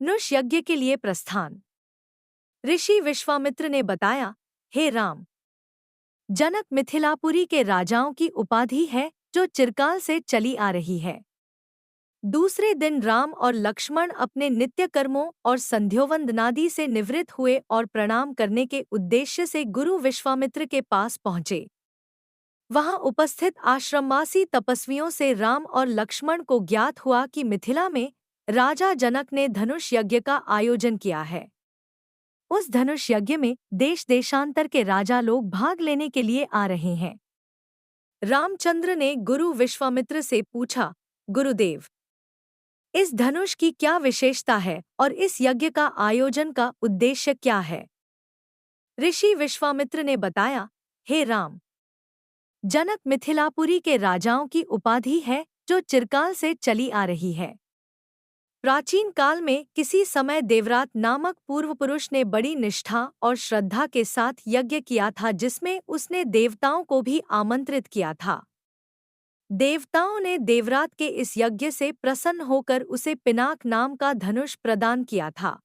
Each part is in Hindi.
नुष यज्ञ के लिए प्रस्थान। ऋषि विश्वामित्र ने बताया, हे राम, जनक मिथिलापुरी के राजाओं की उपाधि है जो चिरकाल से चली आ रही है। दूसरे दिन राम और लक्ष्मण अपने नित्य कर्मों और संध्योवंदनादि से निवृत्त हुए और प्रणाम करने के उद्देश्य से गुरु विश्वामित्र के पास पहुंचे। वहां उपस्थित आश्रमवासी तपस्वियों से राम और लक्ष्मण को ज्ञात हुआ कि मिथिला में राजा जनक ने धनुष यज्ञ का आयोजन किया है। उस धनुष यज्ञ में देश देशांतर के राजा लोग भाग लेने के लिए आ रहे हैं। रामचंद्र ने गुरु विश्वामित्र से पूछा, गुरुदेव, इस धनुष की क्या विशेषता है और इस यज्ञ का आयोजन का उद्देश्य क्या है? ऋषि विश्वामित्र ने बताया, हे राम, जनक मिथिलापुरी के राजाओं की उपाधि है जो चिरकाल से चली आ रही है। प्राचीन काल में किसी समय देवरात नामक पूर्व पुरुष ने बड़ी निष्ठा और श्रद्धा के साथ यज्ञ किया था जिसमें उसने देवताओं को भी आमंत्रित किया था। देवताओं ने देवरात के इस यज्ञ से प्रसन्न होकर उसे पिनाक नाम का धनुष प्रदान किया था।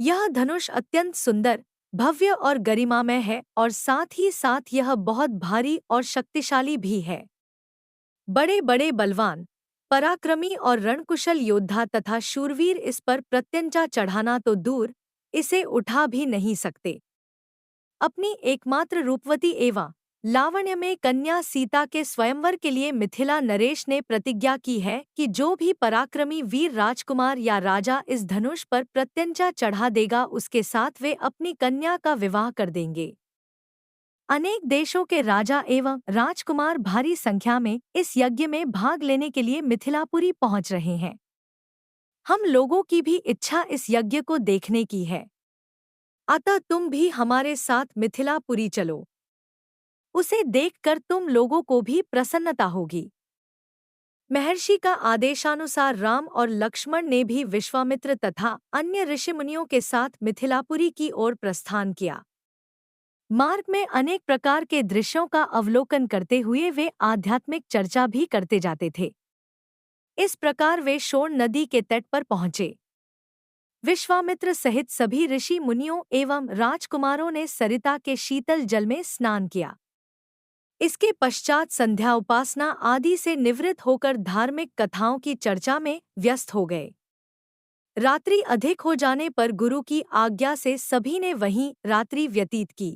यह धनुष अत्यंत सुंदर, भव्य और गरिमामय है और साथ ही साथ यह बहुत भारी और शक्तिशाली भी है। बड़े बड़े बलवान, पराक्रमी और रणकुशल योद्धा तथा शूरवीर इस पर प्रत्यंचा चढ़ाना तो दूर, इसे उठा भी नहीं सकते। अपनी एकमात्र रूपवती एवं लावण्य में कन्या सीता के स्वयंवर के लिए मिथिला नरेश ने प्रतिज्ञा की है कि जो भी पराक्रमी वीर राजकुमार या राजा इस धनुष पर प्रत्यंचा चढ़ा देगा उसके साथ वे अपनी कन्या का विवाह कर देंगे। अनेक देशों के राजा एवं राजकुमार भारी संख्या में इस यज्ञ में भाग लेने के लिए मिथिलापुरी पहुंच रहे हैं। हम लोगों की भी इच्छा इस यज्ञ को देखने की है, अतः तुम भी हमारे साथ मिथिलापुरी चलो। उसे देखकर तुम लोगों को भी प्रसन्नता होगी। महर्षि का आदेशानुसार राम और लक्ष्मण ने भी विश्वामित्र तथा अन्य ऋषिमुनियों के साथ मिथिलापुरी की ओर प्रस्थान किया। मार्ग में अनेक प्रकार के दृश्यों का अवलोकन करते हुए वे आध्यात्मिक चर्चा भी करते जाते थे। इस प्रकार वे शोण नदी के तट पर पहुंचे। विश्वामित्र सहित सभी ऋषि मुनियों एवं राजकुमारों ने सरिता के शीतल जल में स्नान किया। इसके पश्चात संध्या उपासना आदि से निवृत्त होकर धार्मिक कथाओं की चर्चा में व्यस्त हो गए। रात्रि अधिक हो जाने पर गुरु की आज्ञा से सभी ने वहीं रात्रि व्यतीत की।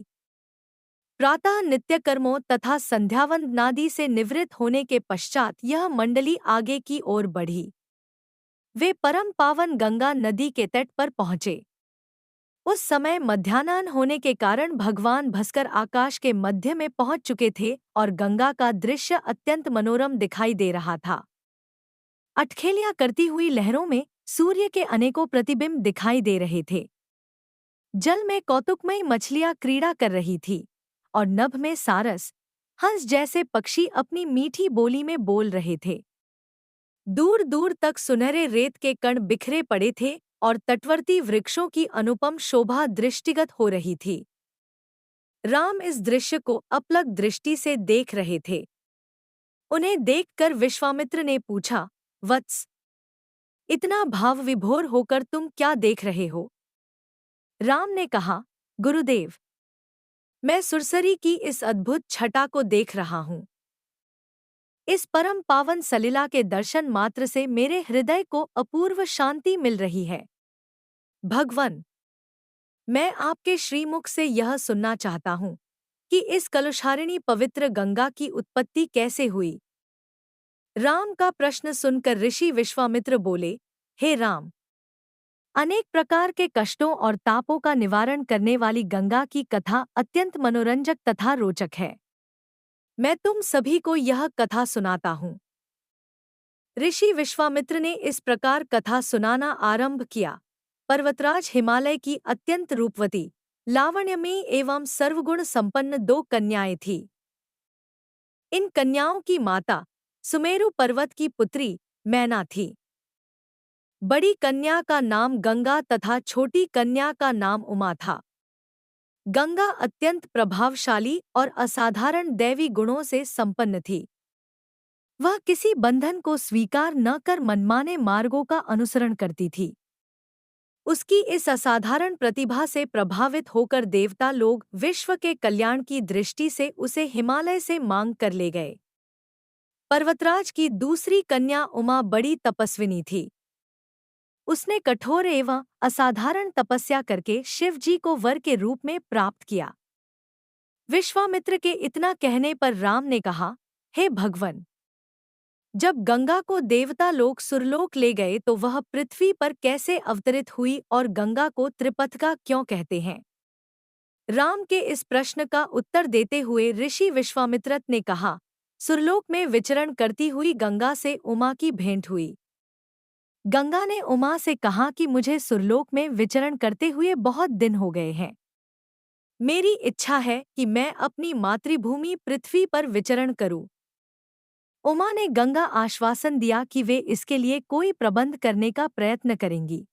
प्रातः नित्य कर्मों तथा संध्यावंदनादि से निवृत्त होने के पश्चात यह मंडली आगे की ओर बढ़ी। वे परम पावन गंगा नदी के तट पर पहुंचे। उस समय मध्याह्न होने के कारण भगवान भास्कर आकाश के मध्य में पहुंच चुके थे और गंगा का दृश्य अत्यंत मनोरम दिखाई दे रहा था। अटखेलियां करती हुई लहरों में सूर्य के अनेकों प्रतिबिंब दिखाई दे रहे थे। जल में कौतुकमयी मछलियां क्रीड़ा कर रही थी और नभ में सारस, हंस जैसे पक्षी अपनी मीठी बोली में बोल रहे थे। दूर दूर तक सुनहरे रेत के कण बिखरे पड़े थे और तटवर्ती वृक्षों की अनुपम शोभा दृष्टिगत हो रही थी। राम इस दृश्य को अपलक दृष्टि से देख रहे थे। उन्हें देखकर विश्वामित्र ने पूछा, वत्स, इतना भाव विभोर होकर तुम क्या देख रहे हो? राम ने कहा, गुरुदेव, मैं सुरसरी की इस अद्भुत छटा को देख रहा हूँ। इस परम पावन सलिला के दर्शन मात्र से मेरे हृदय को अपूर्व शांति मिल रही है। भगवन, मैं आपके श्रीमुख से यह सुनना चाहता हूँ कि इस कलुषहारिणी पवित्र गंगा की उत्पत्ति कैसे हुई। राम का प्रश्न सुनकर ऋषि विश्वामित्र बोले, हे राम, अनेक प्रकार के कष्टों और तापों का निवारण करने वाली गंगा की कथा अत्यंत मनोरंजक तथा रोचक है। मैं तुम सभी को यह कथा सुनाता हूँ। ऋषि विश्वामित्र ने इस प्रकार कथा सुनाना आरंभ किया। पर्वतराज हिमालय की अत्यंत रूपवती, लावण्यमयी एवं सर्वगुण संपन्न दो कन्याएं थीं। इन कन्याओं की माता सुमेरु पर्वत की पुत्री मैना थी। बड़ी कन्या का नाम गंगा तथा छोटी कन्या का नाम उमा था। गंगा अत्यंत प्रभावशाली और असाधारण दैवी गुणों से संपन्न थी। वह किसी बंधन को स्वीकार न कर मनमाने मार्गों का अनुसरण करती थी। उसकी इस असाधारण प्रतिभा से प्रभावित होकर देवता लोग विश्व के कल्याण की दृष्टि से उसे हिमालय से मांग कर ले गए। पर्वतराज की दूसरी कन्या उमा बड़ी तपस्विनी थी। उसने कठोर एवं असाधारण तपस्या करके शिव जी को वर के रूप में प्राप्त किया। विश्वामित्र के इतना कहने पर राम ने कहा, हे भगवन, जब गंगा को देवता लोग सुरलोक ले गए तो वह पृथ्वी पर कैसे अवतरित हुई और गंगा को त्रिपथगा क्यों कहते हैं? राम के इस प्रश्न का उत्तर देते हुए ऋषि विश्वामित्र ने कहा, सुरलोक में विचरण करती हुई गंगा से उमा की भेंट हुई। गंगा ने उमा से कहा कि मुझे सुरलोक में विचरण करते हुए बहुत दिन हो गए हैं। मेरी इच्छा है कि मैं अपनी मातृभूमि पृथ्वी पर विचरण करूं। उमा ने गंगा आश्वासन दिया कि वे इसके लिए कोई प्रबंध करने का प्रयत्न करेंगी।